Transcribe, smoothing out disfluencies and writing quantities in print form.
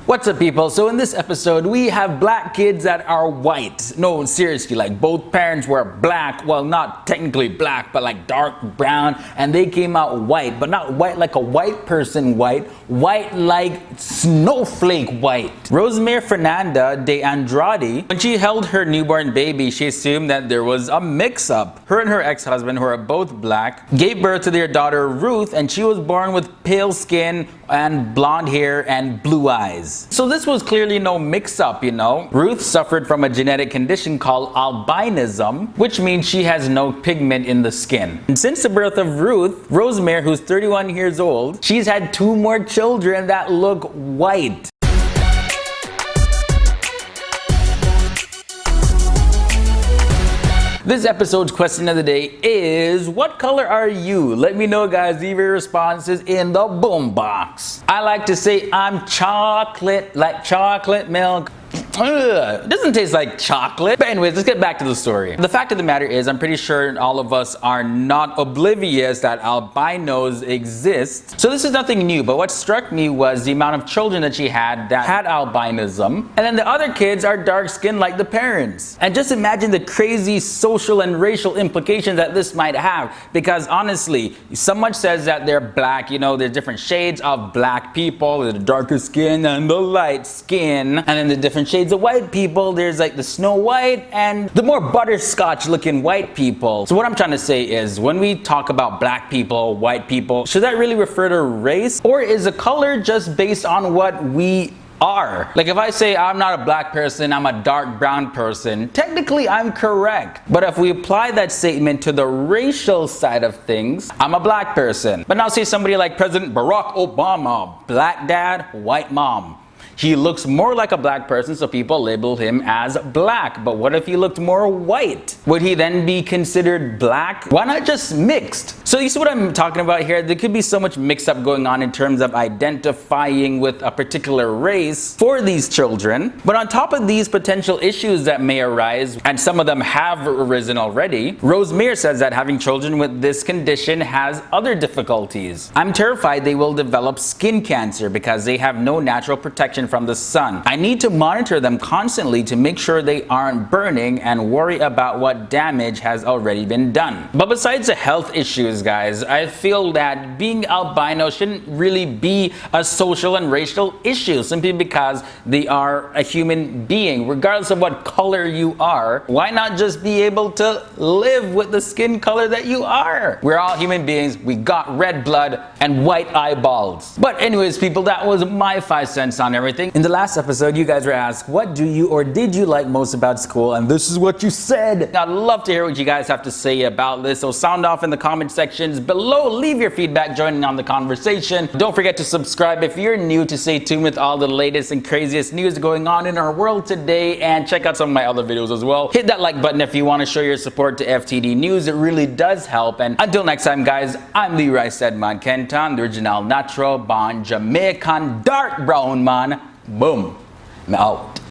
What's up, people? So in this episode, we have black kids that are white. No, seriously, like both parents were black. Well, not technically black, but like dark brown. And they came out white, but not white like a white person white. White like snowflake white. Rosemere Fernanda de Andrade, when she held her newborn baby, she assumed that there was a mix-up. Her and her ex-husband, who are both black, gave birth to their daughter Ruth, and she was born with pale skin and blonde hair and blue eyes. So this was clearly no mix-up, you know. Ruth suffered from a genetic condition called albinism, which means she has no pigment in the skin. And since the birth of Ruth, Rosemere, who's 31 years old, she's had 2 more children that look white. This episode's question of the day is, what color are you? Let me know, guys. Leave your responses in the boom box. I like to say I'm chocolate, like chocolate milk. Ugh, it doesn't taste like chocolate. But anyways, let's get back to the story. The fact of the matter is, I'm pretty sure all of us are not oblivious that albinos exist. So this is nothing new, but what struck me was the amount of children that she had that had albinism. And then the other kids are dark skinned like the parents. And just imagine the crazy social and racial implications that this might have. Because honestly, someone says that they're black, you know, there's different shades of black people. There's the darker skin and the light skin. And then the different shades of white people. There's like the Snow White and the more butterscotch looking white people. So what I'm trying to say is, when we talk about black people, white people, should that really refer to race? Or is a color just based on what we are? Like if I say I'm not a black person, I'm a dark brown person, technically I'm correct. But if we apply that statement to the racial side of things, I'm a black person. But now say somebody like President Barack Obama, black dad, white mom. He looks more like a black person, so people label him as black. But what if he looked more white? Would he then be considered black? Why not just mixed? So you see what I'm talking about here? There could be so much mix-up going on in terms of identifying with a particular race for these children. But on top of these potential issues that may arise, and some of them have arisen already, Rosemere says that having children with this condition has other difficulties. I'm terrified they will develop skin cancer because they have no natural protection from the sun. I need to monitor them constantly to make sure they aren't burning and worry about what damage has already been done. But besides the health issues, guys, I feel that being albino shouldn't really be a social and racial issue, simply because they are a human being. Regardless of what color you are, why not just be able to live with the skin color that you are? We're all human beings. We got red blood and white eyeballs. But anyways, people, that was my 5 cents on everything. In the last episode, you guys were asked, what do you or did you like most about school? And this is what you said. I'd love to hear what you guys have to say about this. So sound off in the comment sections below. Leave your feedback, joining on the conversation. Don't forget to subscribe if you're new to stay tuned with all the latest and craziest news going on in our world today. And check out some of my other videos as well. Hit that like button if you want to show your support to FTD News. It really does help. And until next time, guys, I'm Leroy Sedman Kenton, the original natural born Jamaican dark brown man. Boom. I'm out.